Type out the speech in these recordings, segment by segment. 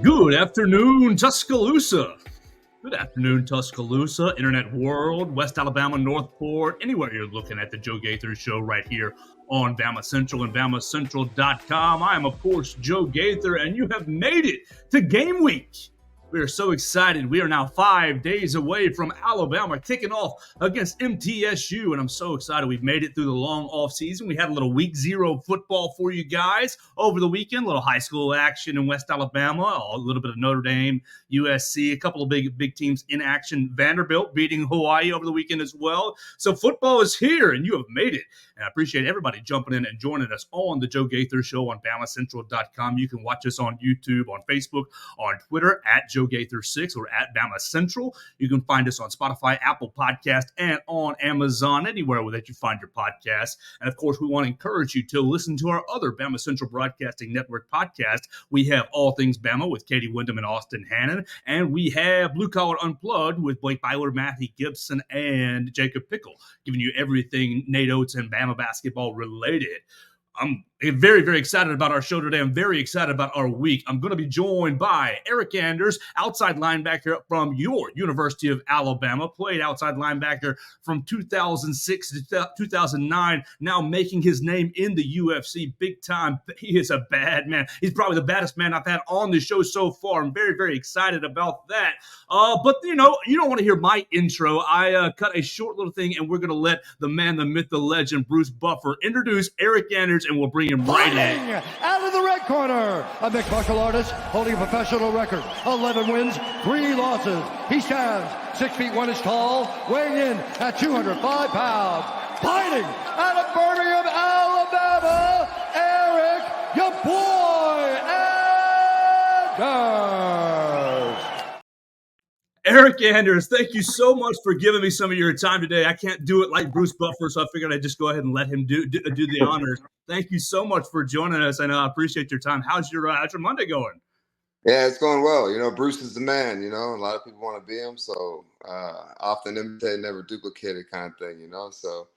Good afternoon, Tuscaloosa. Good afternoon, Tuscaloosa, Internet World, West Alabama, Northport, anywhere you're looking at the Joe Gaither Show right here on Bama Central and BamaCentral.com. I am, of course, Joe Gaither, and you have made it to game week. We are so excited. We are now 5 days away from Alabama kicking off against MTSU, and I'm so excited we've made it through the long off season. We had a little week 0 football for you guys over the weekend, a little high school action in West Alabama, a little bit of Notre Dame, USC, a couple of big teams in action. Vanderbilt beating Hawaii over the weekend as well. So football is here, and you have made it. And I appreciate everybody jumping in and joining us on the Joe Gaither Show on BamaCentral.com. You can watch us on YouTube, on Facebook, on Twitter at Joe Gaither 6 or at Bama Central. You can find us on Spotify, Apple Podcast, and on Amazon, anywhere that you find your podcast. And of course, we want to encourage you to listen to our other Bama Central Broadcasting Network podcast. We have All Things Bama with Katie Wyndham and Austin Hannon, and we have Blue Collar Unplugged with Blake Byler, Matthew Gibson, and Jacob Pickle, giving you everything Nate Oates and Bama basketball related. I'm very, very excited about our show today. I'm very excited about our week. I'm going to be joined by Eryk Anders, outside linebacker from your University of Alabama, played outside linebacker from 2006 to 2009, now making his name in the UFC big time. He is a bad man. He's probably the baddest man I've had on the show so far. I'm very, very excited about that. But, you don't want to hear my intro. I cut a short little thing, and we're going to let the man, the myth, the legend, Bruce Buffer, introduce Eryk Anders, and we'll bring him right in. Out of the red corner, a mixed martial artist holding a professional record, 11 wins, 3 losses. He stands 6 feet 1 inch tall, weighing in at 205 pounds. Fighting out of Birmingham, Alabama, Eryk, your boy, Anders. Eryk Anders, thank you so much for giving me some of your time today. I can't do it like Bruce Buffer, so I figured I'd just go ahead and let him do the honors. Thank you so much for joining us, and I appreciate your time. How's your Monday going? Yeah, it's going well. Bruce is the man. A lot of people want to be him, so often imitate, never duplicated kind of thing. So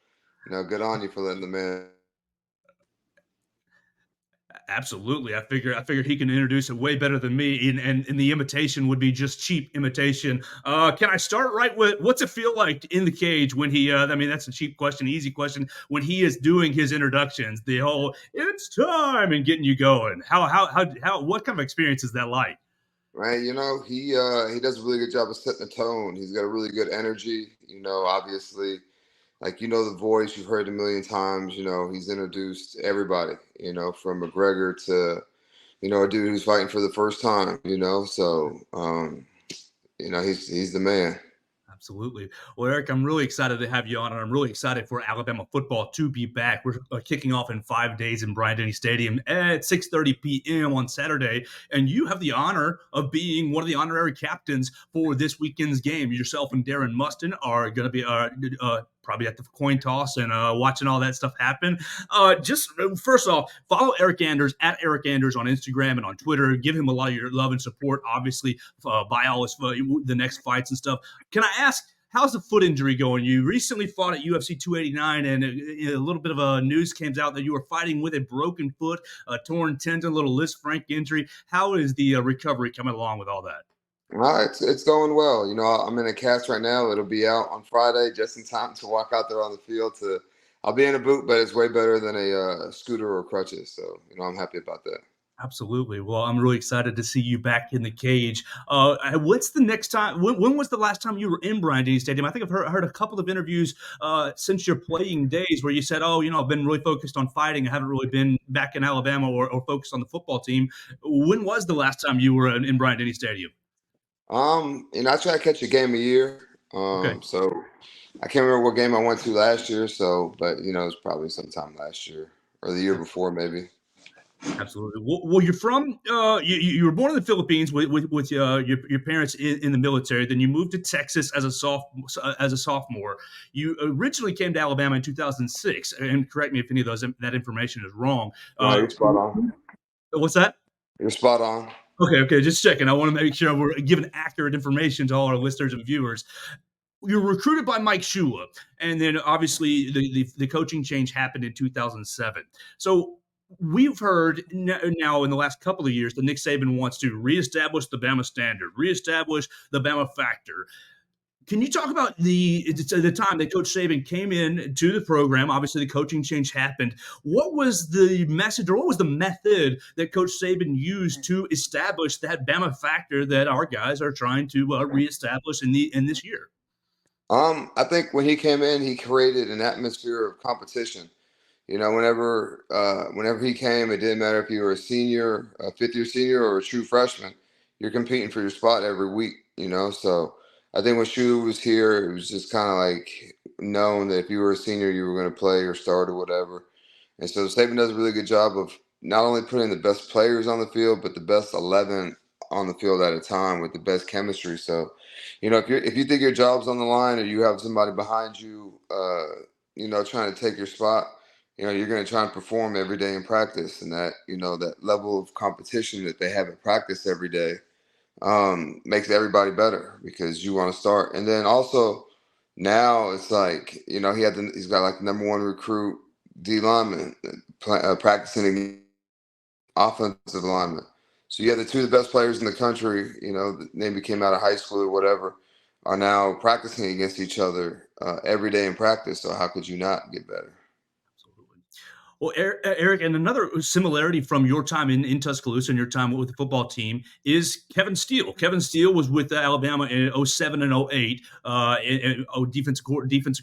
good on you for letting the man. Absolutely. I figure he can introduce it way better than me, and the imitation would be just cheap imitation. Can I start right with what's it feel like in the cage when he, that's a cheap question, easy question, when he is doing his introductions, the whole, it's time, and getting you going. What kind of experience is that like? Right. He does a really good job of setting the tone. He's got a really good energy, obviously. The voice, you've heard a million times, he's introduced everybody, from McGregor to, a dude who's fighting for the first time, so, he's the man. Absolutely. Well, Eryk, I'm really excited to have you on, and I'm really excited for Alabama football to be back. We're kicking off in 5 days in Bryant-Denny Stadium at 6:30 p.m. on Saturday, and you have the honor of being one of the honorary captains for this weekend's game. Yourself and Darren Mustin are going to be probably at the coin toss and watching all that stuff happen. Just first off, follow Eryk Anders at Eryk Anders on Instagram and on Twitter. Give him a lot of your love and support, obviously, buy all his the next fights and stuff. Can I ask, how's the foot injury going? You recently fought at UFC 289, and a little bit of news came out that you were fighting with a broken foot, a torn tendon, a little Liz Frank injury. How is the recovery coming along with all that? It's going well. I'm in a cast right now. It'll be out on Friday, just in time to walk out there on the field. I'll be in a boot, but it's way better than a scooter or crutches. So, I'm happy about that. Absolutely. Well, I'm really excited to see you back in the cage. What's the next time? When was the last time you were in Bryant-Denny Stadium? I think I've heard a couple of interviews since your playing days where you said, I've been really focused on fighting. I haven't really been back in Alabama or focused on the football team. When was the last time you were in Bryant-Denny Stadium? I try to catch a game a year. Okay. So I can't remember what game I went to last year. But it was probably sometime last year or the year before, maybe. Absolutely. Well, you're from you were born in the Philippines with your parents in the military. Then you moved to Texas as a sophomore. You originally came to Alabama in 2006. And correct me if any of that information is wrong. You're spot on. What's that? You're spot on. Okay, just checking. I want to make sure we're giving accurate information to all our listeners and viewers. You're recruited by Mike Shula, and then obviously the coaching change happened in 2007. So we've heard now in the last couple of years that Nick Saban wants to reestablish the Bama standard, reestablish the Bama factor. Can you talk about the time that Coach Saban came in to the program? Obviously, the coaching change happened. What was the message, or what was the method that Coach Saban used to establish that Bama factor that our guys are trying to reestablish in this year? I think when he came in, he created an atmosphere of competition. Whenever he came, it didn't matter if you were a senior, a fifth year senior, or a true freshman. You're competing for your spot every week. So I think when Shu was here, it was just kind of like known that if you were a senior, you were going to play or start or whatever. And so Saban does a really good job of not only putting the best players on the field, but the best 11 on the field at a time with the best chemistry. So, if you think your job's on the line or you have somebody behind you, trying to take your spot, you're going to try and perform every day in practice, and that level of competition that they have at practice every day makes everybody better because you want to start. And then also now it's like, he's got like the number one recruit D lineman practicing offensive lineman. So you have the two of the best players in the country, that maybe came out of high school or whatever, are now practicing against each other every day in practice. So how could you not get better? Well, Eryk, and another similarity from your time in Tuscaloosa and your time with the football team is Kevin Steele. Kevin Steele was with Alabama in 07 and 08, defensive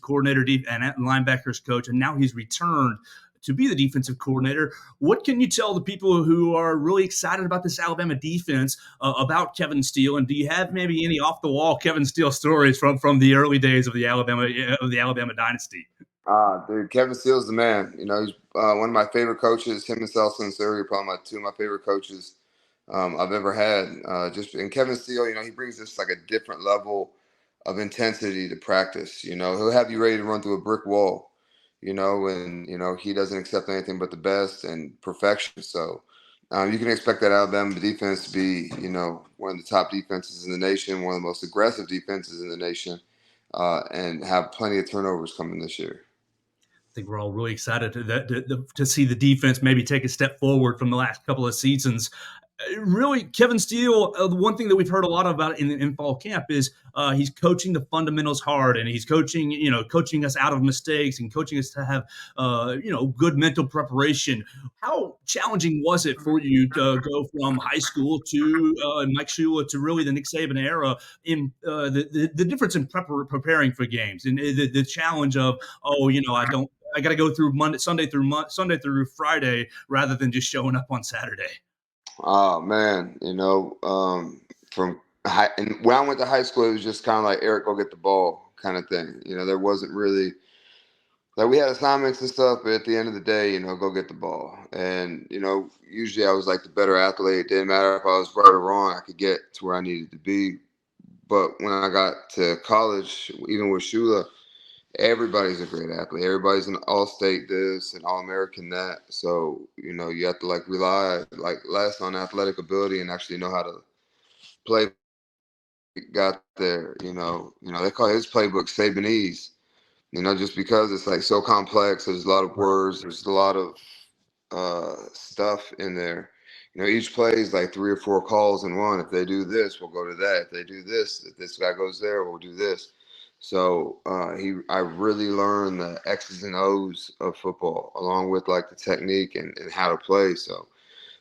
coordinator and linebackers coach, and now he's returned to be the defensive coordinator. What can you tell the people who are really excited about this Alabama defense about Kevin Steele? And do you have maybe any off the wall Kevin Steele stories from the early days of the Alabama dynasty? Dude, Kevin Steele's the man. He's one of my favorite coaches. Him and Celso and Surrey are probably two of my favorite coaches I've ever had. And Kevin Steele, he brings this like a different level of intensity to practice. He'll have you ready to run through a brick wall. And he doesn't accept anything but the best and perfection. So you can expect that Alabama defense to be, one of the top defenses in the nation, one of the most aggressive defenses in the nation, and have plenty of turnovers coming this year. I think we're all really excited to see the defense maybe take a step forward from the last couple of seasons. Really, Kevin Steele, the one thing that we've heard a lot about in fall camp is he's coaching the fundamentals hard, and he's coaching us out of mistakes and coaching us to have, good mental preparation. How challenging was it for you to go from high school to Mike Shula to really the Nick Saban era in the difference in preparing for games and the challenge of, I got to go through Sunday through Friday rather than just showing up on Saturday. Oh man, from and when I went to high school, it was just kind of like Eryk, go get the ball kind of thing. There wasn't really like we had assignments and stuff, but at the end of the day, go get the ball. And usually I was like the better athlete. It didn't matter if I was right or wrong. I could get to where I needed to be. But when I got to college, even with Shula, everybody's a great athlete. Everybody's an all-state this and all-American that. So, you have to like rely like less on athletic ability and actually know how to play. Got there, they call his playbook Sabanese, just because it's like so complex. There's a lot of words. There's a lot of stuff in there. Each play is like 3 or 4 calls in one. If they do this, we'll go to that. If they do this, if this guy goes there, we'll do this. So I really learned the X's and O's of football, along with like the technique and how to play. So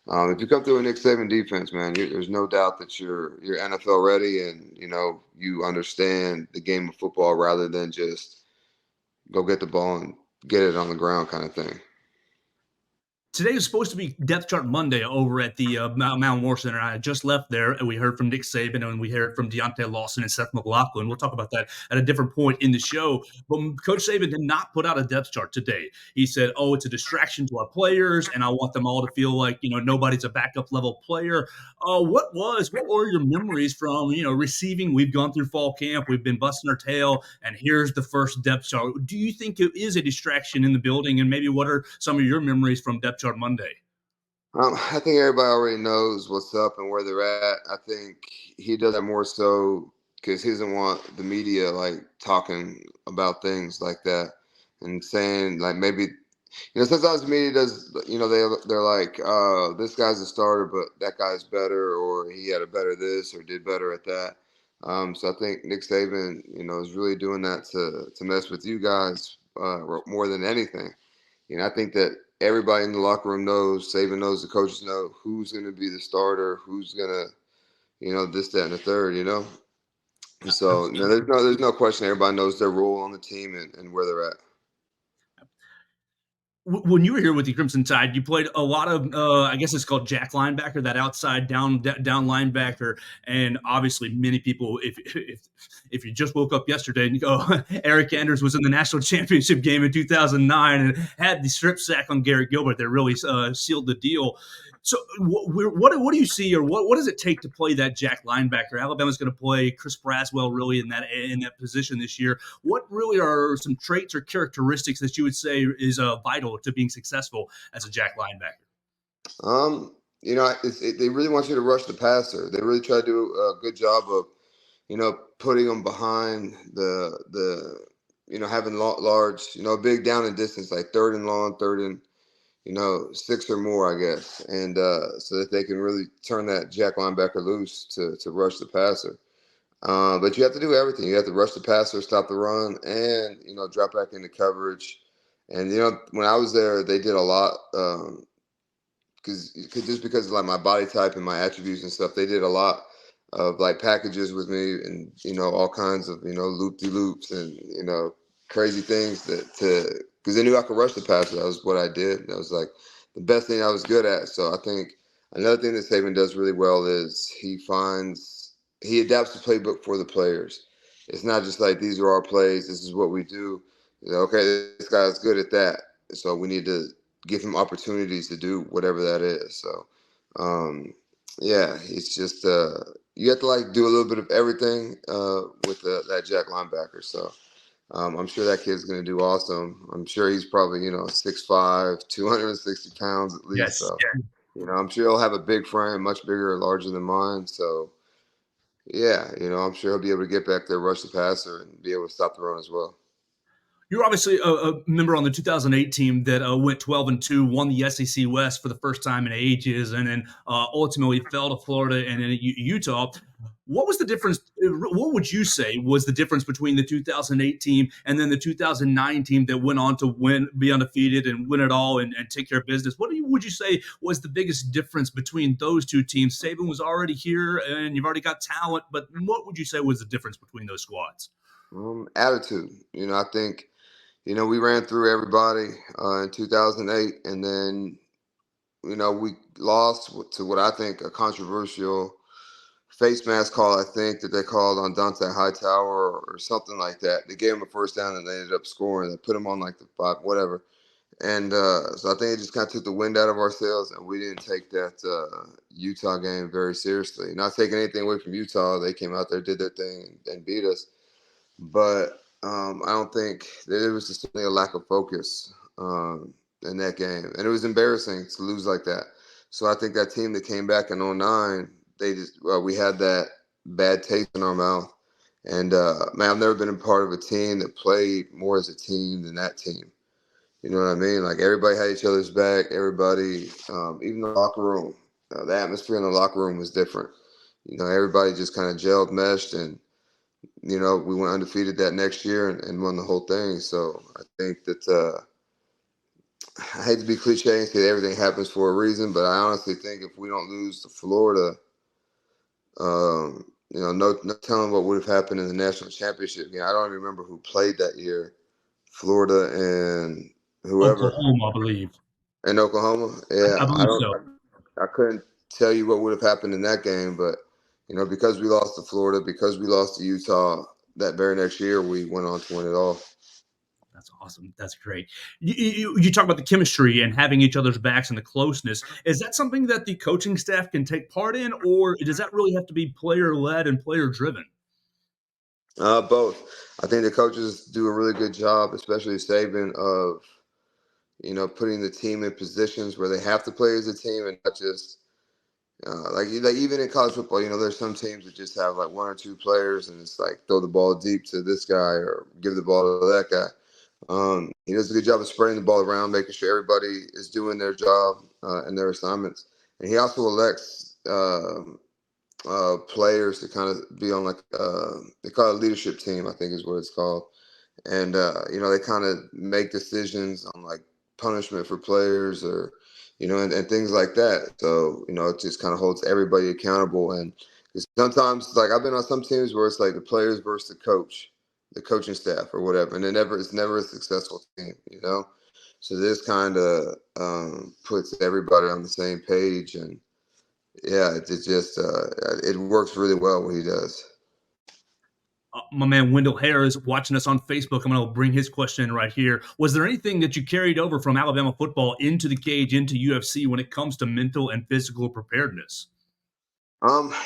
if you come through a Nick Saban defense, man, there's no doubt that you're NFL ready, and you understand the game of football rather than just go get the ball and get it on the ground kind of thing. Today is supposed to be Depth Chart Monday over at the Mount Moore Center. I just left there, and we heard from Nick Saban, and we heard from Deontay Lawson and Seth McLaughlin. We'll talk about that at a different point in the show. But Coach Saban did not put out a depth chart today. He said, it's a distraction to our players, and I want them all to feel like, nobody's a backup level player. What were your memories from, receiving? We've gone through fall camp. We've been busting our tail, and here's the first depth chart. Do you think it is a distraction in the building? And maybe what are some of your memories from depth chart Monday? I think everybody already knows what's up and where they're at. I think he does that more so because he doesn't want the media like talking about things like that and saying like maybe sometimes the media does, they're like, this guy's a starter, but that guy's better, or he had a better this, or did better at that. So I think Nick Saban, is really doing that to mess with you guys more than anything. I think that everybody in the locker room knows, Saban knows, the coaches know who's going to be the starter, who's going to, this, that, and the third, And so there's no question. Everybody knows their role on the team and where they're at. When you were here with the Crimson Tide, you played a lot of, I guess it's called jack linebacker, that outside down linebacker, and obviously many people, if you just woke up yesterday and you go, Eryk Anders was in the national championship game in 2009 and had the strip sack on Garrett Gilbert that really sealed the deal. So what do you see, or what does it take to play that jack linebacker? Alabama's going to play Chris Braswell really in that position this year. What really are some traits or characteristics that you would say is vital to being successful as a jack linebacker? They really want you to rush the passer. They really try to do a good job of, putting them behind having large, big down and distance, like third and long, third and, 6 or more, I guess. And so that they can really turn that jack linebacker loose to rush the passer. But you have to do everything. You have to rush the passer, stop the run, and, drop back into coverage. And, when I was there, they did a lot because of like my body type and my attributes and stuff. They did a lot of like packages with me and, all kinds of, loop-de-loops and, crazy things because they knew I could rush the passer. That was what I did. That was like the best thing I was good at. So I think another thing that Saban does really well is he adapts the playbook for the players. It's not just like, these are our plays, this is what we do. Okay, this guy's good at that, so we need to give him opportunities to do whatever that is. So, it's just you have to like do a little bit of everything with that jack linebacker. So I'm sure that kid's going to do awesome. I'm sure he's probably 6'5", 260 pounds at least. Yes. So I'm sure he'll have a big frame, much bigger or larger than mine. So yeah, I'm sure he'll be able to get back there, rush the passer, and be able to stop the run as well. You're obviously a member on the 2008 team that went 12-2, won the SEC West for the first time in ages, and then ultimately fell to Florida and then Utah. What was the difference? What would you say was the difference between the 2008 team and then the 2009 team that went on to be undefeated and win it all and take care of business? What would you say was the biggest difference between those two teams? Saban was already here and you've already got talent, but what would you say was the difference between those squads? Attitude. I think we ran through everybody in 2008, and then, we lost to what I think a controversial face mask call, I think, that they called on Dante Hightower or something like that. They gave him a first down and they ended up scoring. They put him on like the 5, whatever. And so I think it just kind of took the wind out of our sails, and we didn't take that Utah game very seriously. Not taking anything away from Utah. They came out there, did their thing, and beat us. But I don't think there was just a lack of focus in that game. And it was embarrassing to lose like that. So I think that team that came back in 2009, we had that bad taste in our mouth. And, man, I've never been a part of a team that played more as a team than that team. You know what I mean? Like, everybody had each other's back. Everybody, even the locker room, the atmosphere in the locker room was different. Everybody just kind of gelled, meshed, and we went undefeated that next year and won the whole thing. So I think that I hate to be cliche and say everything happens for a reason, but I honestly think if we don't lose to Florida, no telling what would have happened in the national championship game. I don't even remember who played that year, Florida and whoever. Oklahoma, I believe. In Oklahoma, yeah. I believe so. I couldn't tell you what would have happened in that game, but because we lost to Florida, because we lost to Utah that very next year, we went on to win it all. That's awesome. That's great. You talk about the chemistry and having each other's backs and the closeness. Is that something that the coaching staff can take part in, or does that really have to be player-led and player-driven? Both. I think the coaches do a really good job, especially Saban, of putting the team in positions where they have to play as a team and not just like even in college football. There's some teams that just have like 1 or 2 players, and it's like throw the ball deep to this guy or give the ball to that guy. He does a good job of spreading the ball around, making sure everybody is doing their job and their assignments. And he also elects players to kind of be on they call it a leadership team, I think is what it's called. And they kind of make decisions on like punishment for players or and things like that. So it just kind of holds everybody accountable. And 'cause sometimes, like, I've been on some teams where it's like the players versus the coaching staff or whatever, and it's never a successful team. So this kind of puts everybody on the same page. And yeah, it works really well what he does. My man Wendell Hare is watching us on Facebook. I'm going to bring his question in right here. Was there anything that you carried over from Alabama football into the cage, into UFC when it comes to mental and physical preparedness?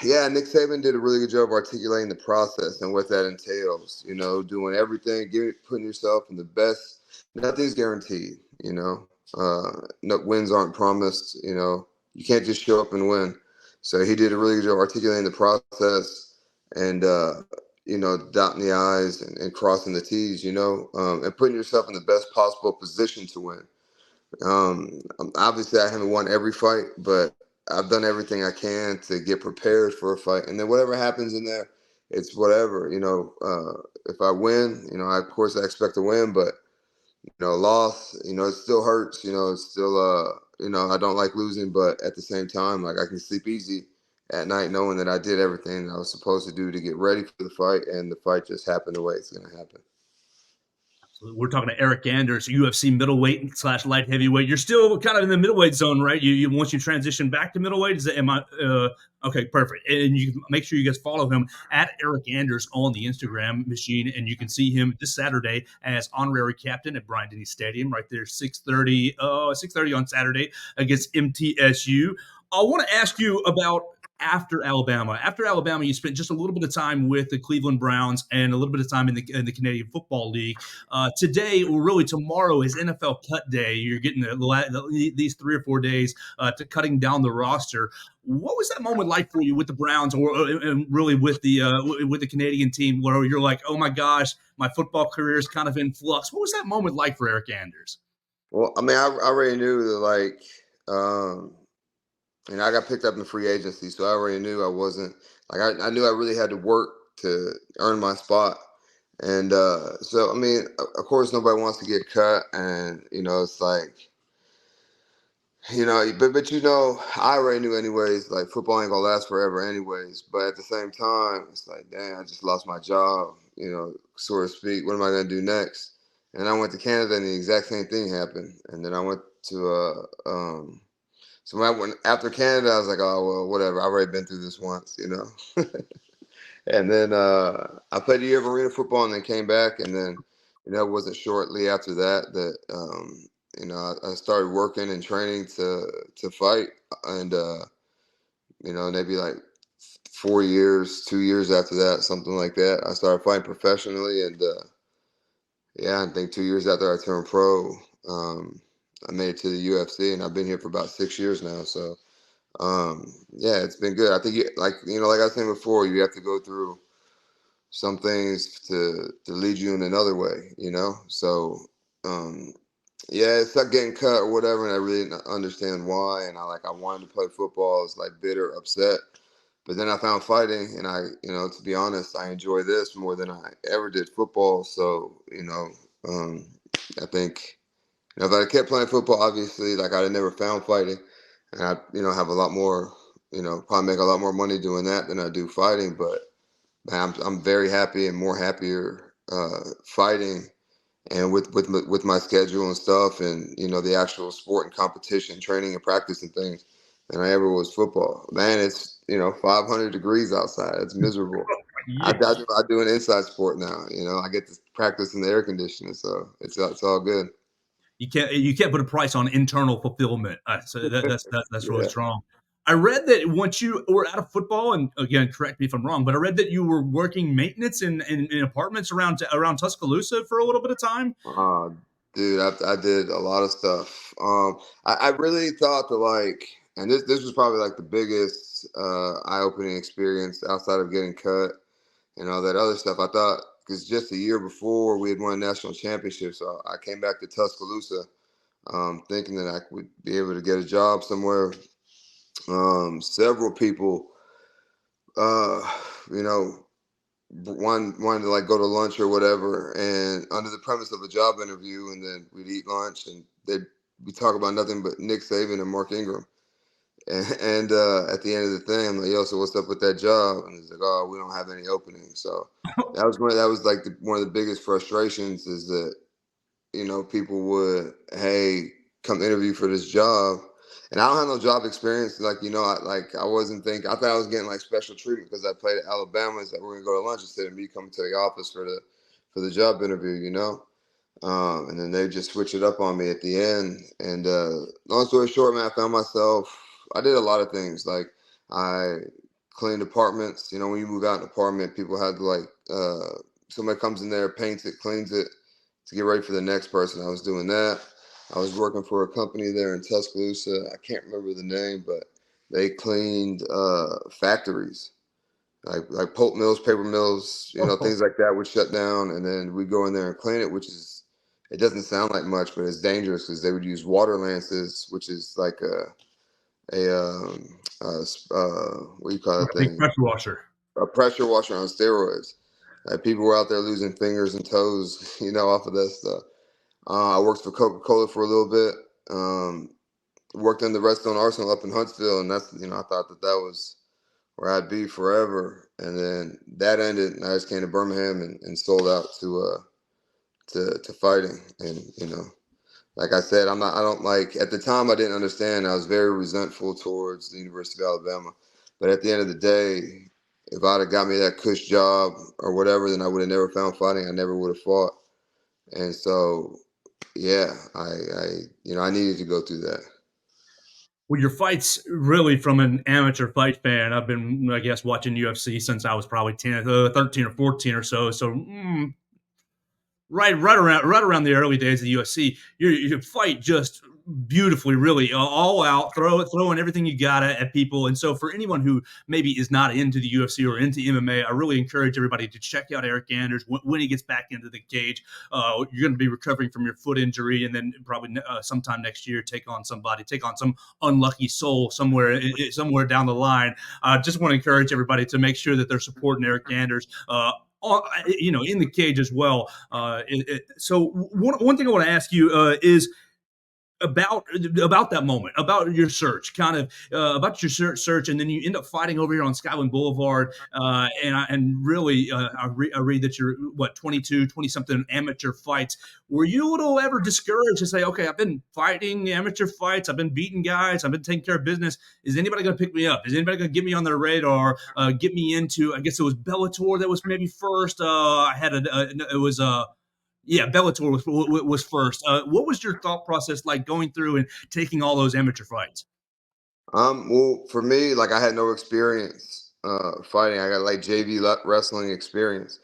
Yeah, Nick Saban did a really good job of articulating the process and what that entails. Doing everything, putting yourself in the best. Nothing's guaranteed. No wins aren't promised. You can't just show up and win. So he did a really good job articulating the process and dotting the I's and crossing the T's. And putting yourself in the best possible position to win. Obviously, I haven't won every fight, but I've done everything I can to get prepared for a fight. And then whatever happens in there, it's whatever. If I win, of course I expect to win, but loss, it still hurts. It's still I don't like losing, but at the same time, like, I can sleep easy at night knowing that I did everything I was supposed to do to get ready for the fight, and the fight just happened the way it's going to happen. We're talking to Eryk Anders, UFC middleweight / light heavyweight. You're still kind of in the middleweight zone, right? You once you transition back to middleweight, okay, perfect. And you can make sure you guys follow him at Eryk Anders on the Instagram machine, and you can see him this Saturday as honorary captain at Bryant-Denny Stadium, right there, 6:30 on Saturday against MTSU. I want to ask you about after Alabama. After Alabama, you spent just a little bit of time with the Cleveland Browns and a little bit of time in the Canadian Football League. Today, or really tomorrow, is NFL cut day. You're getting these 3 or 4 days to cutting down the roster. What was that moment like for you with the Browns, or and really with the Canadian team, where you're like, oh my gosh, my football career is kind of in flux? What was that moment like for Eryk Anders? Well, I mean, I already knew that, like, I got picked up in free agency, so I already knew I wasn't like I knew I really had to work to earn my spot. And so, I mean, of course, nobody wants to get cut, and it's like, but I already knew anyways. Like, football ain't gonna last forever, anyways. But at the same time, it's like, dang, I just lost my job, so to speak. What am I gonna do next? And I went to Canada, and the exact same thing happened. And then I went to so when I went after Canada, I was like, oh well, whatever. I've already been through this once. And then I played a year of arena football, and then came back, and then it wasn't shortly after that I started working and training to fight, and maybe like 4 years, 2 years after that, something like that, I started fighting professionally, and yeah, I think 2 years after I turned pro, I made it to the UFC, and I've been here for about 6 years now. So yeah, it's been good. I think like I was saying before, you have to go through some things to lead you in another way. So yeah, it's like getting cut or whatever, and I really didn't understand why. And I wanted to play football. I was like bitter, upset. But then I found fighting, and to be honest, I enjoy this more than I ever did football. So I think if I kept playing football, obviously, like, I'd have never found fighting, and I have a lot more, probably make a lot more money doing that than I do fighting. But man, I'm very happy and more happier fighting, and with my schedule and stuff, and the actual sport and competition, training and practice and things, than I ever was football. Man, it's 500 degrees outside. It's miserable. I, Yeah. I do an inside sport now. I get to practice in the air conditioning, so it's all good. You can't put a price on internal fulfillment. So that's really Yeah. strong. I read that once you were out of football, and again, correct me if I'm wrong, but I read that you were working maintenance in apartments around Tuscaloosa for a little bit of time. Uh, Dude, I did a lot of stuff. I really thought that, like, and this was probably like the biggest eye-opening experience outside of getting cut and all that other stuff. I thought, because just a year before we had won a national championship. So I came back to Tuscaloosa thinking that I would be able to get a job somewhere. Several people, you know, wanted to like go to lunch or whatever, and under the premise of a job interview, and then we'd eat lunch, and we talk about nothing but Nick Saban and Mark Ingram. And at the end of the thing, I'm like, yo, so what's up with that job? And he's like, oh, we don't have any openings. So that was like one of the biggest frustrations is that, you know, people would, hey, come interview for this job. And I don't have no job experience. Like, you know, I wasn't thinking, I thought I was getting like special treatment because I played at Alabama. It's like, we're going to go to lunch instead of me coming to the office for the job interview, you know? And then they just switch it up on me at the end. And long story short, man, I found myself, I did a lot of things. Like I cleaned apartments. You know, when you move out an apartment, people had to like, somebody comes in there, paints it, cleans it to get ready for the next person. I was doing that. I was working for a company there in Tuscaloosa. I can't remember the name, but they cleaned factories. Like pulp mills, paper mills, you know, things like that would shut down, and then we go in there and clean it, which is, it doesn't sound like much, but it's dangerous because they would use water lances, which is like what do you call that thing? Pressure washer. A pressure washer on steroids. Like people were out there losing fingers and toes, you know, off of that stuff. I worked for Coca-Cola for a little bit. Worked in the Redstone Arsenal up in Huntsville, and that's, you know, I thought that was where I'd be forever. And then that ended, and I just came to Birmingham and sold out to fighting. And, you know, like I said, I don't like, at the time I didn't understand. I was very resentful towards the University of Alabama. But at the end of the day, if I'd have got me that cush job or whatever, then I would have never found fighting. I never would have fought. And so, yeah, I needed to go through that. Well, your fights really from an amateur fight fan. I've been, I guess, watching UFC since I was probably 13 or 14 or so. So right around the early days of the UFC, you fight just beautifully, really all out, throwing everything you got at people. And so for anyone who maybe is not into the UFC or into MMA, I really encourage everybody to check out Eryk Anders when he gets back into the cage. You're going to be recovering from your foot injury, and then probably sometime next year take on some unlucky soul somewhere down the line. Just want to encourage everybody to make sure that they're supporting Eryk Anders. You know, in the cage as well. So one thing I want to ask you is about that moment, about your search, kind of about your search, and then you end up fighting over here on Skyline Boulevard, and really, I read that you're 22, 20 something amateur fights. Were you a little ever discouraged to say, okay, I've been fighting amateur fights, I've been beating guys, I've been taking care of business. Is anybody going to pick me up? Is anybody going to get me on their radar? Get me into? I guess it was Bellator that was maybe first. I had it was yeah, Bellator was first. What was your thought process like going through and taking all those amateur fights? Well, for me, like I had no experience fighting. I got like JV wrestling experience,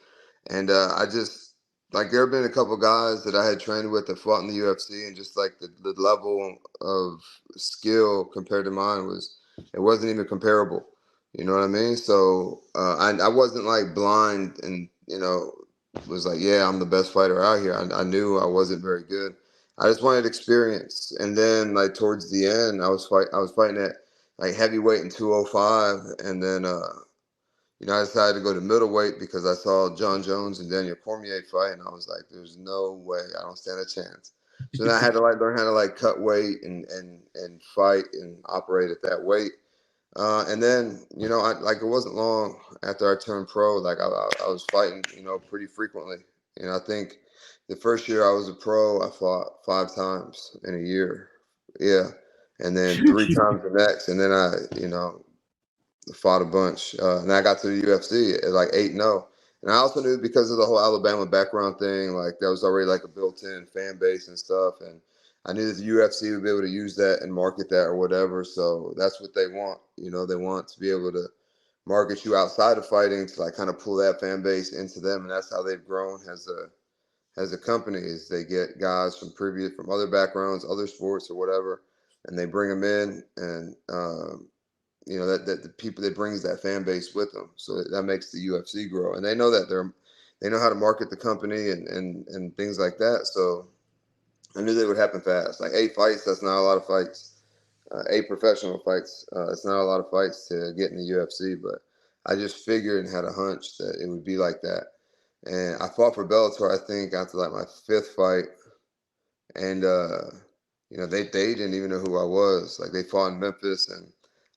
and I just like there have been a couple guys that I had trained with that fought in the UFC, and just like the level of skill compared to mine it wasn't even comparable. You know what I mean? So I wasn't like blind and, you know, was like, yeah, I'm the best fighter out here. I knew I wasn't very good. I just wanted experience. And then like towards the end, I was fighting at like heavyweight in 205, and then you know, I decided to go to middleweight because I saw John Jones and Daniel Cormier fight, and I was like, there's no way, I don't stand a chance. So then I had to like learn how to like cut weight and fight and operate at that weight. And then, you know, it wasn't long after I turned pro, like I was fighting, you know, pretty frequently. You know, I think the first year I was a pro, I fought 5 times in a year. Yeah. And then 3 times the next. And then I, you know, fought a bunch. And I got to the UFC at like 8-0. And I also knew because of the whole Alabama background thing, like there was already like a built-in fan base and stuff. And I knew that the UFC would be able to use that and market that or whatever. So that's what they want. You know, they want to be able to market you outside of fighting to like kind of pull that fan base into them. And that's how they've grown as a company, is they get guys from other backgrounds, other sports or whatever, and they bring them in, and you know, that the people that brings that fan base with them. So that makes the UFC grow. And they know that they know how to market the company and things like that. So I knew they would happen fast. Like 8 fights, that's not a lot of fights. 8 professional fights, it's not a lot of fights to get in the UFC. But I just figured and had a hunch that it would be like that. And I fought for Bellator, I think, after like my 5th fight. And they didn't even know who I was. Like they fought in Memphis, and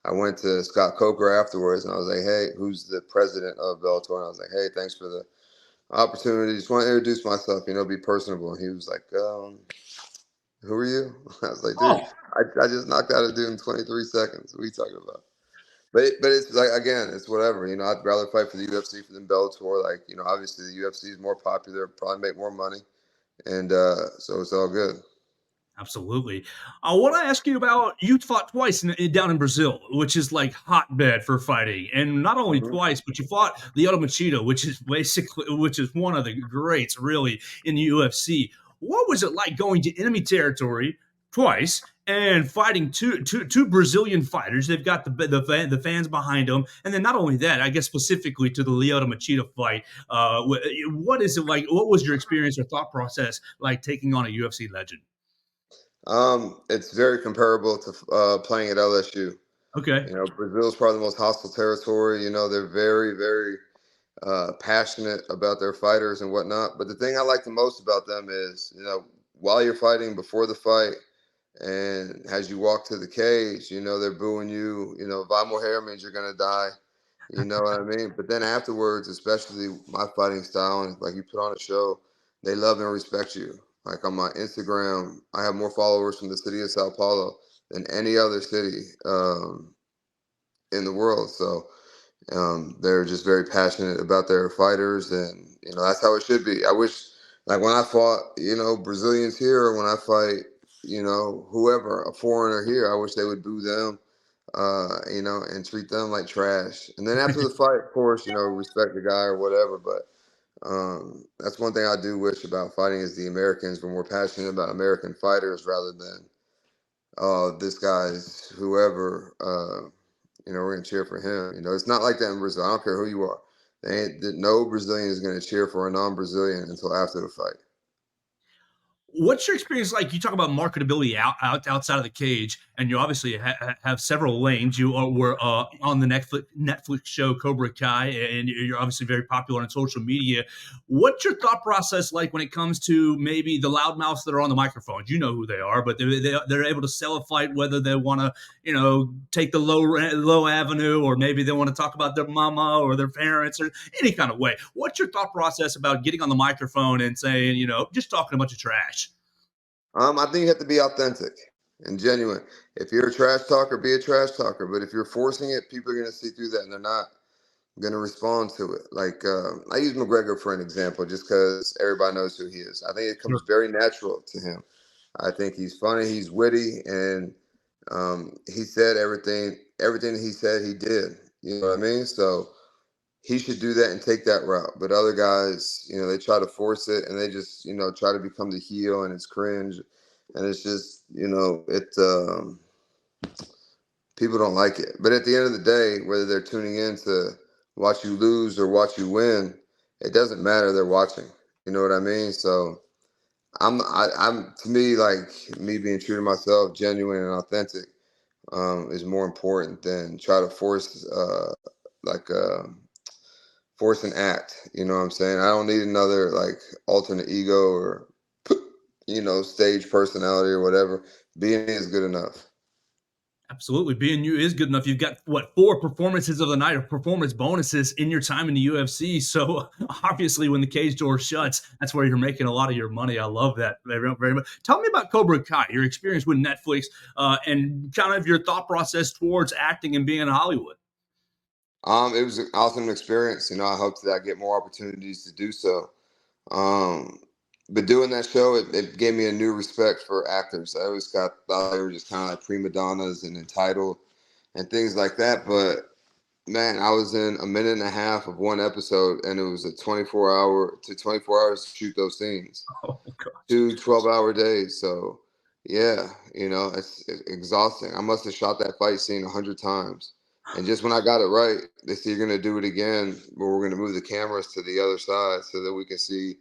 I went to Scott Coker afterwards, and I was like, "Hey, who's the president of Bellator?" And I was like, "Hey, thanks for the opportunity. Just want to introduce myself, be personable." And he was like, "Who are you?" I was like, "Dude, Oh, I just knocked out a dude in 23 seconds. What are you talking about?" But it's like, again, it's whatever. I'd rather fight for the UFC than Bellator. Like, obviously the UFC is more popular, probably make more money, and so it's all good. absolutely. I want to ask you about you fought twice down in Brazil, which is like hotbed for fighting, and not only Mhm. twice, but you fought Lyoto Machida, which is one of the greats really in the UFC. What was it like going to enemy territory twice and fighting two Brazilian fighters? They've got the fans behind them, and then not only that, I guess specifically to the Lyoto Machida fight. What is it like? What was your experience or thought process like taking on a UFC legend? It's very comparable to playing at LSU. Okay. Brazil is probably the most hostile territory. They're very, very passionate about their fighters and whatnot. But the thing I like the most about them is, while you're fighting, before the fight, and as you walk to the cage, they're booing you. Vamos here means you're gonna die. You know what I mean? But then afterwards, especially my fighting style, and like you put on a show, they love and respect you. Like on my Instagram, I have more followers from the city of Sao Paulo than any other city in the world. So they're just very passionate about their fighters, and that's how it should be. I wish, like when I fought, Brazilians here, or when I fight, whoever, a foreigner here, I wish they would boo them, and treat them like trash. And then after the fight, of course, respect the guy or whatever. But that's one thing I do wish about fighting is the Americans were more passionate about American fighters rather than, this guy's whoever. We're gonna cheer for him. It's not like that in Brazil. I don't care who you are. No Brazilian is gonna cheer for a non-Brazilian until after the fight. What's your experience like? You talk about marketability outside of the cage, and you obviously have several lanes. Were on the Netflix show Cobra Kai, and you're obviously very popular on social media. What's your thought process like when it comes to maybe the loudmouths that are on the microphones? You know who they are, but they're able to sell a fight whether they want to, take the low avenue, or maybe they want to talk about their mama or their parents or any kind of way. What's your thought process about getting on the microphone and saying, just talking a bunch of trash? I think you have to be authentic and genuine. If you're a trash talker, be a trash talker. But if you're forcing it, people are gonna see through that, and they're not gonna respond to it. Like I use McGregor for an example, just because everybody knows who he is. I think it comes very natural to him. I think he's funny, he's witty, and he said everything. Everything he said, he did. You know what I mean? So he should do that and take that route. But other guys, they try to force it, and they just, try to become the heel, and it's cringe, and it's just, people don't like it. But at the end of the day, whether they're tuning in to watch you lose or watch you win, it doesn't matter. They're watching. You know what I mean? So I'm to me, like, me being true to myself, genuine and authentic, is more important than try to force like. Force an act. You know what I'm saying? I don't need another like alternate ego or stage personality or whatever. Being is good enough. Absolutely. Being you is good enough. You've got what, 4 performances of the night of performance bonuses in your time in the UFC. So obviously when the cage door shuts, that's where you're making a lot of your money. I love that very, very much. Tell me about Cobra Kai, your experience with Netflix, and kind of your thought process towards acting and being in Hollywood. It was an awesome experience. I hope that I get more opportunities to do so. Um, but doing that show, it gave me a new respect for actors. I always thought they were just kind of like prima donnas and entitled and things like that. But man, I was in a minute and a half of one episode, and it was a 24 hours to shoot those scenes. Oh, God. 2 12-hour days. So yeah, it's exhausting. I must have shot that fight scene 100 times. And just when I got it right, they say you're going to do it again, but we're going to move the cameras to the other side so that we can see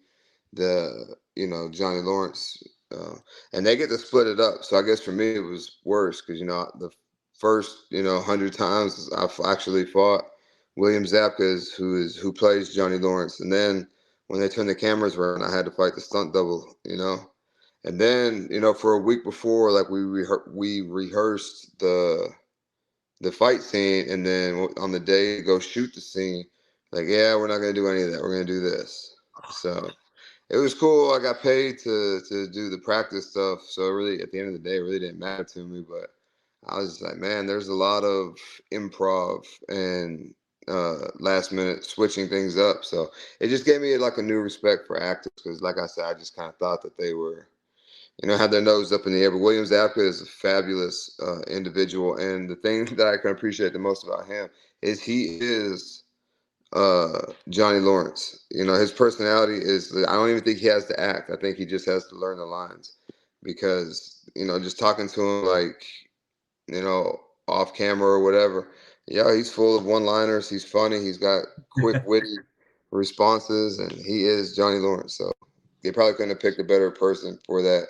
Johnny Lawrence. Uh, and they get to split it up. So I guess for me, it was worse because, the first, 100 times I've actually fought William Zapka, who plays Johnny Lawrence. And then when they turned the cameras around, I had to fight the stunt double. And then, for a week before, like we rehearsed the fight scene, and then on the day to go shoot the scene, like, yeah, we're not gonna do any of that. We're gonna do this. So it was cool. I got paid to do the practice stuff. So really, at the end of the day, it really didn't matter to me. But I was just like, man, there's a lot of improv and last minute switching things up. So it just gave me like a new respect for actors because, like I said, I just kind of thought that they were had their nose up in the air. But William Zapka is a fabulous individual. And the thing that I can appreciate the most about him is he is Johnny Lawrence. His personality is, I don't even think he has to act. I think he just has to learn the lines because, just talking to him like, off camera or whatever. Yeah, he's full of one-liners. He's funny. He's got quick, witty responses, and he is Johnny Lawrence. So they probably couldn't have picked a better person for that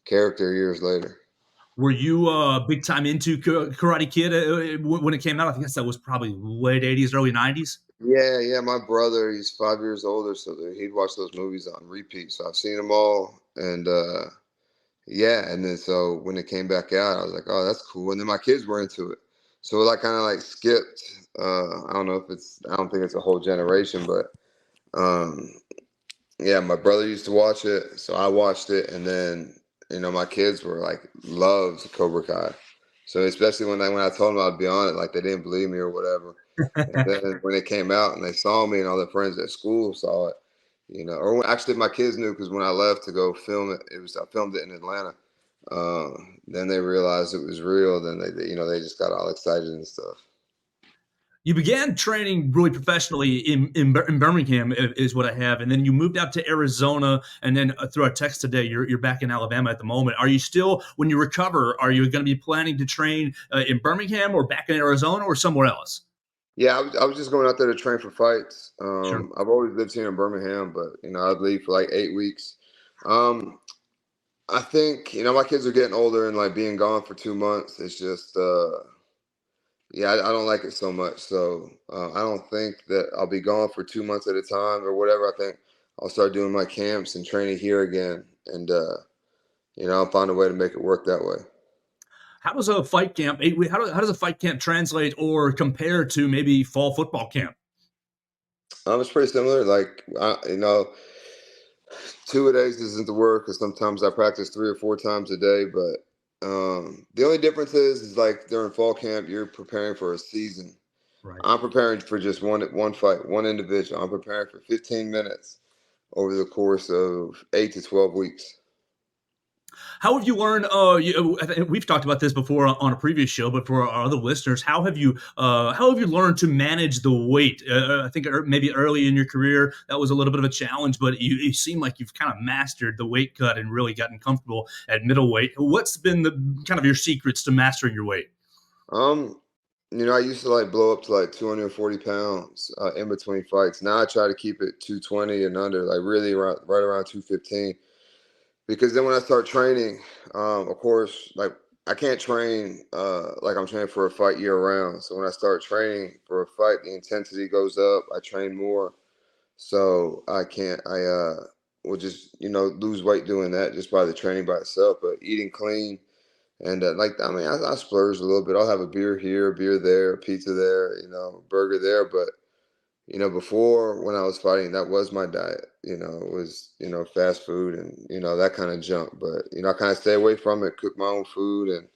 character years later. Were you big time into Karate Kid when it came out? I guess that was probably late 80s, early 90s. Yeah. My brother, he's 5 years older, so he'd watch those movies on repeat. So I've seen them all, and yeah. And then so when it came back out, I was like, oh, that's cool. And then my kids were into it, so it kind of skipped. I don't think it's a whole generation, but yeah, my brother used to watch it, so I watched it, and then my kids were loved Cobra Kai. So especially when I told them I'd be on it, they didn't believe me or whatever. And then when it came out and they saw me and all their friends at school saw it, actually my kids knew because when I left to go film it, I filmed it in Atlanta. Then they realized it was real. Then they just got all excited and stuff. You began training really professionally in Birmingham, is what I have, and then you moved out to Arizona, and then through our text today, you're back in Alabama at the moment. Are you still, when you recover, are you going to be planning to train in Birmingham or back in Arizona or somewhere else? Yeah, I was just going out there to train for fights. Sure. I've always lived here in Birmingham, but I'd leave for 8 weeks. I think my kids are getting older and being gone for 2 months. It's just yeah, I don't like it so much. So I don't think that I'll be gone for 2 months at a time or whatever. I think I'll start doing my camps and training here again, and I'll find a way to make it work that way. How does a fight camp, how does a fight camp translate or compare to maybe fall football camp? It's pretty similar. 2 days isn't the work because sometimes I practice 3 or 4 times a day. But the only difference is during fall camp, you're preparing for a season. Right. I'm preparing for just one fight, one individual. I'm preparing for 15 minutes over the course of 8 to 12 weeks. How have you learned? We've talked about this before on a previous show, but for our other listeners, how have you learned to manage the weight? I think maybe early in your career that was a little bit of a challenge, but you seem like you've kind of mastered the weight cut and really gotten comfortable at middleweight. What's been the kind of your secrets to mastering your weight? I used to blow up to 240 pounds in between fights. Now I try to keep it 220 and under, really right around 215. Because then when I start training, of course, I can't train like I'm training for a fight year round. So when I start training for a fight, the intensity goes up. I train more. So I will just, lose weight doing that just by the training by itself. But eating clean and I splurge a little bit. I'll have a beer here, a beer there, a pizza there, burger there. But before when I was fighting, that was my diet. It was, fast food and, that kind of junk. But, I kind of stay away from it, cook my own food and,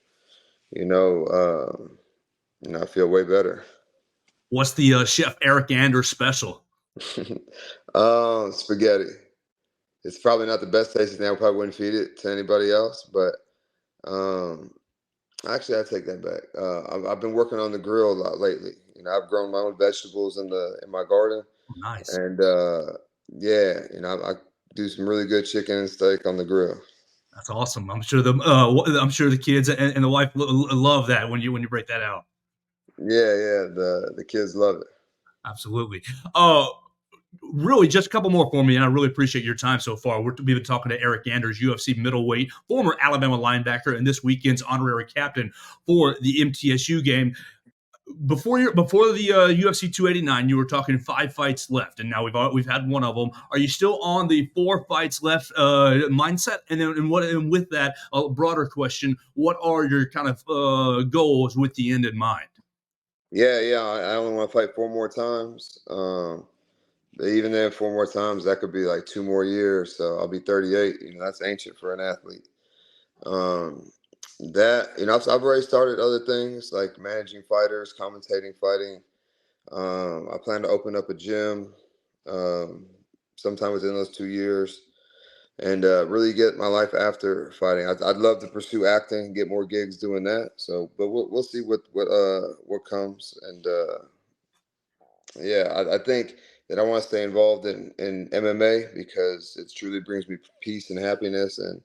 I feel way better. What's the Chef Eryk Anders special? Spaghetti. It's probably not the best tasting thing. I probably wouldn't feed it to anybody else, but actually I take that back. I've been working on the grill a lot lately. I've grown my own vegetables in my garden. Oh, nice. And yeah, I do some really good chicken and steak on the grill. That's awesome. I'm sure the kids and the wife love that when you break that out. Yeah. The kids love it. Absolutely. Really, just a couple more for me, and I really appreciate your time so far. We've been talking to Eryk Anders, UFC middleweight, former Alabama linebacker, and this weekend's honorary captain for the MTSU game. Before the UFC 289, you were talking 5 fights left, and now we've had one of them. Are you still on the 4 fights left mindset? And with that, a broader question: what are your kind of goals with the end in mind? Yeah. I only want to fight 4 more times. But even then, 4 more times, that could be like 2 more years. So I'll be 38. That's ancient for an athlete. Um, I've already started other things like managing fighters, commentating fighting. I plan to open up a gym um, sometime within those 2 years, and really get my life after fighting. I'd love to pursue acting, get more gigs doing that. So, but we'll see what comes. And yeah, I think that I want to stay involved in MMA because it truly brings me peace and happiness. And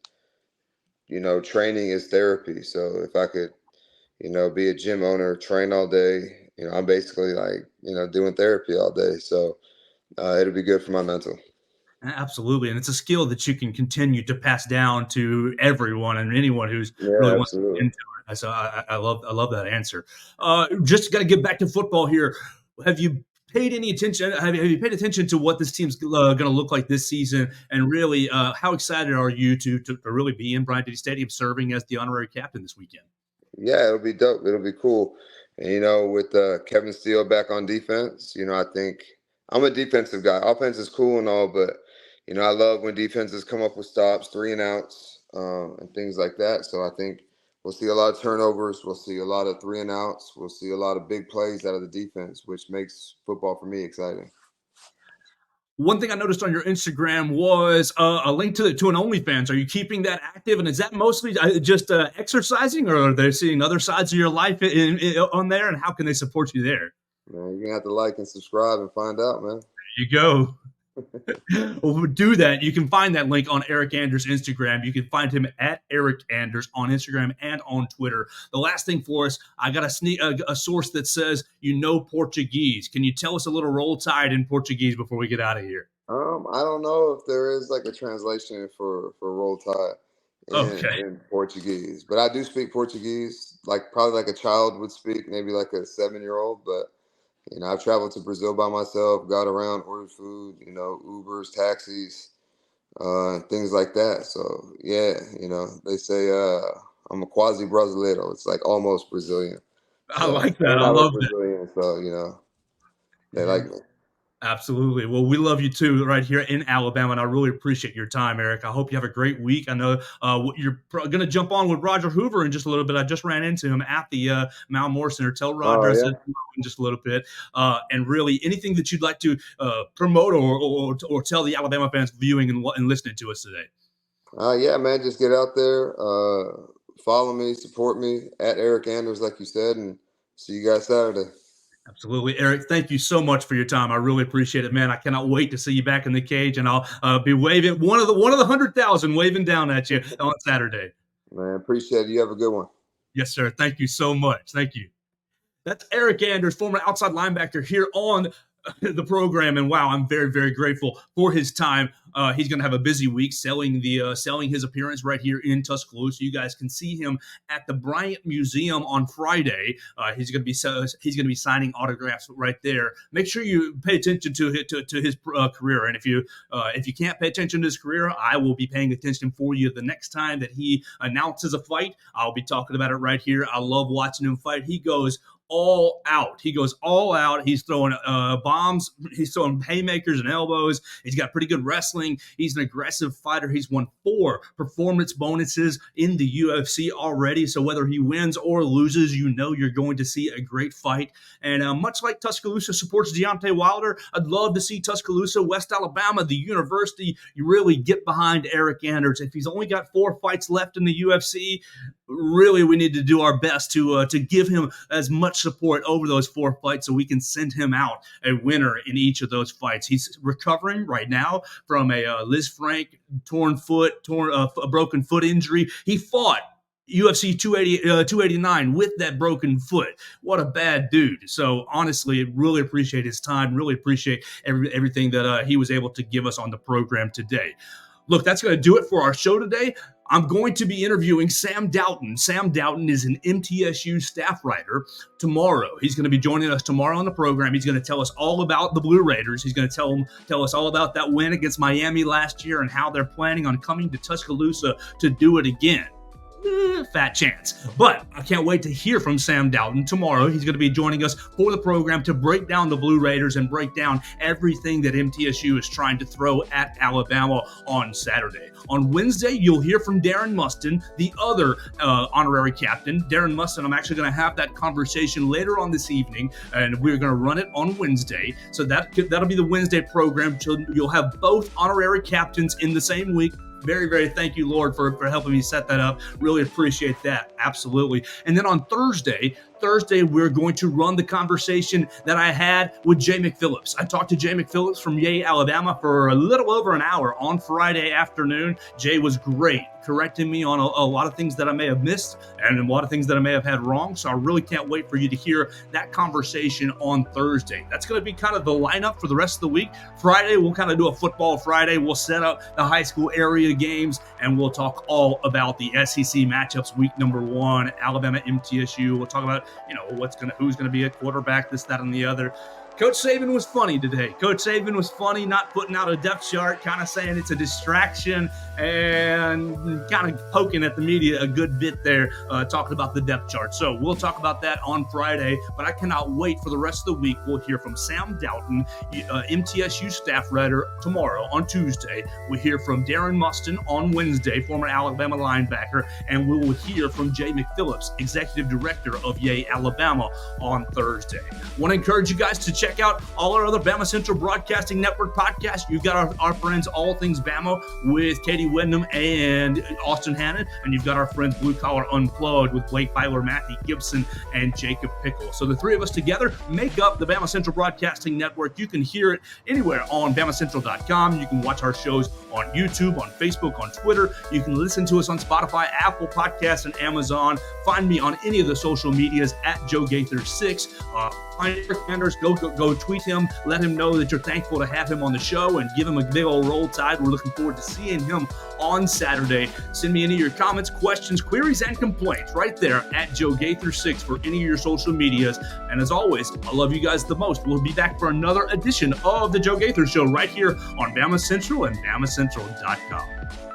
training is therapy. So if I could, be a gym owner, train all day, I'm basically like, doing therapy all day. So it'll be good for my mental. Absolutely, and it's a skill that you can continue to pass down to everyone and anyone who's really Yeah, wants to get absolutely. into it. So I love that answer. Just got to get back to football here. Have you paid any attention? Have you paid attention to what this team's going to look like this season? And really, how excited are you to really be in Bryant Denny Stadium serving as the honorary captain this weekend? Yeah, it'll be dope. It'll be cool. And with Kevin Steele back on defense, I think I'm a defensive guy. Offense is cool and all, but I love when defenses come up with stops, 3 and outs, and things like that. So I think we'll see a lot of turnovers. We'll see a lot of 3 and outs. We'll see a lot of big plays out of the defense, which makes football for me exciting. One thing I noticed on your Instagram was a link to an OnlyFans. Are you keeping that active? And is that mostly just exercising, or are they seeing other sides of your life on there? And how can they support you there? Man, you're gonna have to like and subscribe and find out, man. There you go. Well, do that. You can find that link on Eryk Anders' Instagram. You can find him at Eryk Anders on Instagram and on Twitter. The last thing for us, I got a source that says you know Portuguese. Can you tell us a little roll tide in Portuguese before we get out of here? I don't know if there is like a translation for roll tide Okay. in Portuguese, but I do speak Portuguese, like probably like a child would speak, maybe like a 7-year-old. But I've traveled to Brazil by myself, got around, ordered food, Ubers, taxis, and things like that. So yeah, they say I'm a quasi brasileiro. It's like almost Brazilian. I So, like that. and I I look love that. Brazilian, so they like me. Absolutely. Well, we love you too, right here in Alabama, and I really appreciate your time, Eryk. I hope you have a great week. I know you're going to jump on with Roger Hoover in just a little bit. I just ran into him at the Mal Moore Center. Tell Oh Roger I said yeah. hello in just a little bit. And really, anything that you'd like to promote or tell the Alabama fans viewing and listening to us today. Yeah, man, just get out there, follow me, support me at Eryk Anders, like you said, and see you guys Saturday. Absolutely, Eryk. Thank you so much for your time. I really appreciate it, man. I cannot wait to see you back in the cage, and I'll be waving one of the 100,000 waving down at you on Saturday. Man, appreciate it. You have a good one. Yes, sir. Thank you so much. Thank you. That's Eryk Anders, former outside linebacker here on the program. And wow, I'm very, very grateful for his time. He's going to have a busy week selling his appearance right here in Tuscaloosa. You guys can see him at the Bryant Museum on Friday. He's going to be signing autographs right there. Make sure you pay attention to his career. And if you can't pay attention to his career, I will be paying attention for you the next time that he announces a fight. I'll be talking about it right here. I love watching him fight. He goes all out. He goes all out. He's throwing bombs. He's throwing haymakers and elbows. He's got pretty good wrestling. He's an aggressive fighter. He's won 4 performance bonuses in the UFC already. So whether he wins or loses, you're going to see a great fight. And much like Tuscaloosa supports Deontay Wilder, I'd love to see Tuscaloosa, West Alabama, the university, you really get behind Eryk Anders. If he's only got 4 fights left in the UFC, really we need to do our best to give him as much support over those 4 fights so we can send him out a winner in each of those fights. He's recovering right now from a Liz Frank a broken foot injury. He fought UFC 289 with that broken foot. What a bad dude. So honestly, really appreciate his time. Really appreciate everything that he was able to give us on the program today. Look, that's going to do it for our show today. I'm going to be interviewing Sam Doughton. Sam Doughton is an MTSU staff writer tomorrow. He's going to be joining us tomorrow on the program. He's going to tell us all about the Blue Raiders. He's going to tell us all about that win against Miami last year and how they're planning on coming to Tuscaloosa to do it again. Fat chance. But I can't wait to hear from Sam Doughton tomorrow. He's going to be joining us for the program to break down the Blue Raiders and break down everything that MTSU is trying to throw at Alabama on Saturday. On Wednesday, you'll hear from Darren Mustin, the other honorary captain. Darren Mustin, I'm actually going to have that conversation later on this evening, and we're going to run it on Wednesday. So that'll be the Wednesday program. So you'll have both honorary captains in the same week. Very, very thank you, Lord, for helping me set that up. Really appreciate that. Absolutely. And then on Thursday, we're going to run the conversation that I had with Jay McPhillips. I talked to Jay McPhillips from Yale, Alabama for a little over an hour on Friday afternoon. Jay was great, correcting me on a lot of things that I may have missed and a lot of things that I may have had wrong. So I really can't wait for you to hear that conversation on Thursday. That's going to be kind of the lineup for the rest of the week. Friday, we'll kind of do a football Friday. We'll set up the high school area games, and we'll talk all about the SEC matchups, week number 1, Alabama, MTSU. We'll talk about who's gonna be a quarterback, this, that, and the other. Coach Saban was funny today. Coach Saban was funny, not putting out a depth chart, kind of saying it's a distraction and kind of poking at the media a good bit there, talking about the depth chart. So we'll talk about that on Friday, but I cannot wait for the rest of the week. We'll hear from Sam Doughton, MTSU staff writer, tomorrow on Tuesday. We'll hear from Darren Mustin on Wednesday, former Alabama linebacker, and we will hear from Jay McPhillips, executive director of Yale, Alabama, on Thursday. Want to encourage you guys to check out all our other Bama Central Broadcasting Network podcasts. You've got our friends All Things Bama with Katie Wyndham and Austin Hannon, and you've got our friends Blue Collar Unplugged with Blake Byler, Matthew Gibson, and Jacob Pickle. So the three of us together make up the Bama Central Broadcasting Network. You can hear it anywhere on BamaCentral.com. You can watch our shows on YouTube, on Facebook, on Twitter. You can listen to us on Spotify, Apple Podcasts, and Amazon. Find me on any of the social medias at Joe Gaither 6. Find Eryk Anders, go tweet him, let him know that you're thankful to have him on the show, and give him a big old roll tide. We're looking forward to seeing him on Saturday. Send me any of your comments, questions, queries, and complaints right there at Joe Gaither 6 for any of your social medias. And as always, I love you guys the most. We'll be back for another edition of the Joe Gaither Show right here on Bama Central and BamaCentral.com.